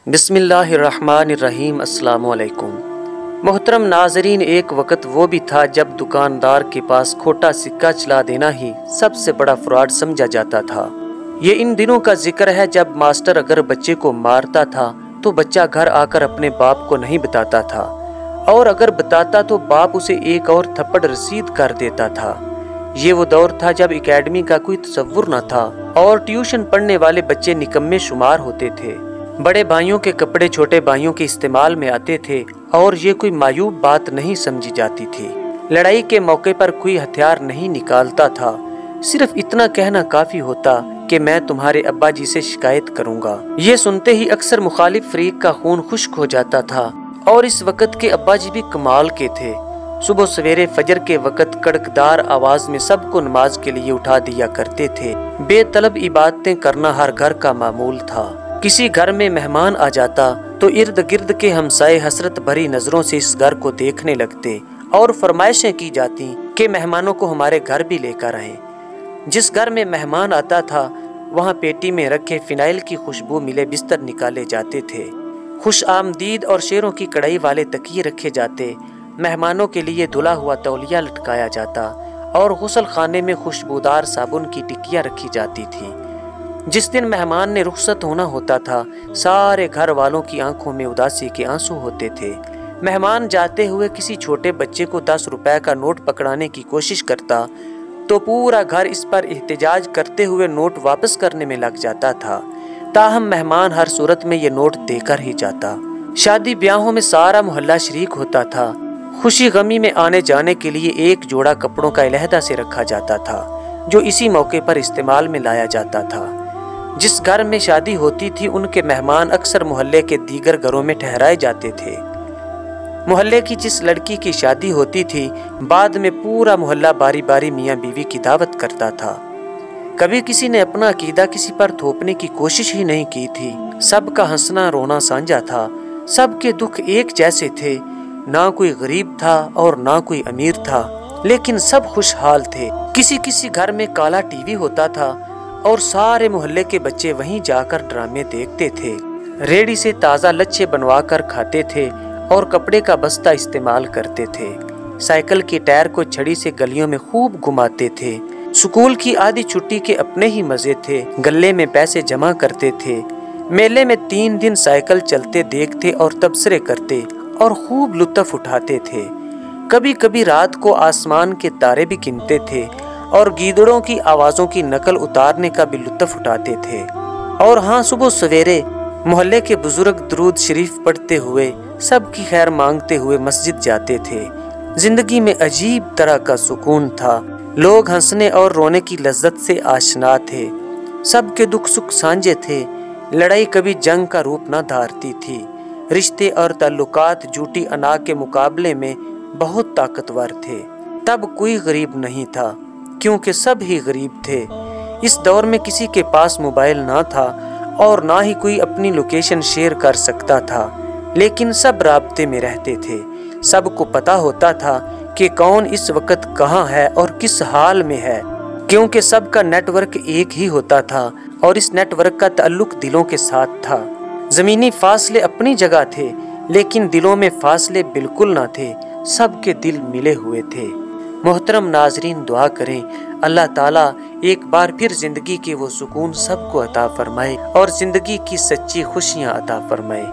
بسم اللہ الرحمن الرحیم۔ السلام علیکم محترم ناظرین، ایک وقت وہ بھی تھا جب دکاندار کے پاس کھوٹا سکہ چلا دینا ہی سب سے بڑا فراڈ سمجھا جاتا تھا۔ یہ ان دنوں کا ذکر ہے جب ماسٹر اگر بچے کو مارتا تھا تو بچہ گھر آ کر اپنے باپ کو نہیں بتاتا تھا، اور اگر بتاتا تو باپ اسے ایک اور تھپڑ رسید کر دیتا تھا۔ یہ وہ دور تھا جب اکیڈمی کا کوئی تصور نہ تھا اور ٹیوشن پڑھنے والے بچے نکمے شمار ہوتے تھے۔ بڑے بھائیوں کے کپڑے چھوٹے بھائیوں کے استعمال میں آتے تھے اور یہ کوئی معیوب بات نہیں سمجھی جاتی تھی۔ لڑائی کے موقع پر کوئی ہتھیار نہیں نکالتا تھا، صرف اتنا کہنا کافی ہوتا کہ میں تمہارے ابا جی سے شکایت کروں گا۔ یہ سنتے ہی اکثر مخالف فریق کا خون خشک ہو جاتا تھا، اور اس وقت کے ابا جی بھی کمال کے تھے۔ صبح سویرے فجر کے وقت کڑکدار آواز میں سب کو نماز کے لیے اٹھا دیا کرتے تھے۔ بے طلب عبادتیں کرنا ہر گھر کا معمول تھا۔ کسی گھر میں مہمان آ جاتا تو ارد گرد کے ہمسائے حسرت بھری نظروں سے اس گھر کو دیکھنے لگتے اور فرمائشیں کی جاتی کہ مہمانوں کو ہمارے گھر بھی لے کر آئیں۔ جس گھر میں مہمان آتا تھا وہاں پیٹی میں رکھے فنائل کی خوشبو ملے بستر نکالے جاتے تھے، خوش آمدید اور شیروں کی کڑھائی والے تکیے رکھے جاتے، مہمانوں کے لیے دھلا ہوا تولیہ لٹکایا جاتا اور غسل خانے میں خوشبودار صابن کی ٹکیاں رکھی جاتی تھی۔ جس دن مہمان نے رخصت ہونا ہوتا تھا سارے گھر والوں کی آنکھوں میں اداسی کے آنسو ہوتے تھے۔ مہمان جاتے ہوئے کسی چھوٹے بچے کو 10 روپے کا نوٹ پکڑانے کی کوشش کرتا تو پورا گھر اس پر احتجاج کرتے ہوئے نوٹ واپس کرنے میں لگ جاتا تھا، تاہم مہمان ہر صورت میں یہ نوٹ دے کر ہی جاتا۔ شادی بیاہوں میں سارا محلہ شریک ہوتا تھا۔ خوشی غمی میں آنے جانے کے لیے ایک جوڑا کپڑوں کا علیحدہ سے رکھا جاتا تھا جو اسی موقع پر استعمال میں لایا جاتا تھا۔ جس گھر میں شادی ہوتی تھی ان کے مہمان اکثر محلے کے دیگر گھروں میں ٹھہرائے جاتے تھے۔ محلے کی جس لڑکی کی شادی ہوتی تھی بعد میں پورا محلہ باری باری میاں بیوی کی دعوت کرتا تھا۔ کبھی کسی نے اپنا عقیدہ کسی پر تھوپنے کی کوشش ہی نہیں کی تھی۔ سب کا ہنسنا رونا سانجھا تھا، سب کے دکھ ایک جیسے تھے، نہ کوئی غریب تھا اور نہ کوئی امیر تھا، لیکن سب خوشحال تھے۔ کسی کسی گھر میں کالا ٹی وی ہوتا تھا اور سارے محلے کے بچے وہیں جا کر ڈرامے دیکھتے تھے، ریڑھی سے تازہ لچھے بنوا کر کھاتے تھے اور کپڑے کا بستہ استعمال کرتے تھے۔ سائیکل کے ٹائر کو چھڑی سے گلیوں میں خوب گھماتے تھے۔ سکول کی آدھی چھٹی کے اپنے ہی مزے تھے، گلے میں پیسے جمع کرتے تھے۔ میلے میں 3 دن سائیکل چلتے دیکھتے اور تبصرے کرتے اور خوب لطف اٹھاتے تھے۔ کبھی کبھی رات کو آسمان کے تارے بھی گنتے تھے اور گیدڑوں کی آوازوں کی نقل اتارنے کا بھی لطف اٹھاتے تھے۔ اور ہاں، صبح سویرے محلے کے بزرگ درود شریف پڑھتے ہوئے سب کی خیر مانگتے ہوئے مسجد جاتے تھے۔ زندگی میں عجیب طرح کا سکون تھا، لوگ ہنسنے اور رونے کی لذت سے آشنا تھے، سب کے دکھ سکھ سانجھے تھے، لڑائی کبھی جنگ کا روپ نہ دھارتی تھی، رشتے اور تعلقات جھوٹی انا کے مقابلے میں بہت طاقتور تھے۔ تب کوئی غریب نہیں تھا کیونکہ سب ہی غریب تھے۔ اس دور میں کسی کے پاس موبائل نہ تھا اور نہ ہی کوئی اپنی لوکیشن شیئر کر سکتا تھا، لیکن سب رابطے میں رہتے تھے۔ سب کو پتا ہوتا تھا کہ کون اس وقت کہاں ہے اور کس حال میں ہے، کیونکہ سب کا نیٹ ورک ایک ہی ہوتا تھا اور اس نیٹ ورک کا تعلق دلوں کے ساتھ تھا۔ زمینی فاصلے اپنی جگہ تھے لیکن دلوں میں فاصلے بالکل نہ تھے، سب کے دل ملے ہوئے تھے۔ محترم ناظرین، دعا کریں اللہ تعالیٰ ایک بار پھر زندگی کے وہ سکون سب کو عطا فرمائے اور زندگی کی سچی خوشیاں عطا فرمائے۔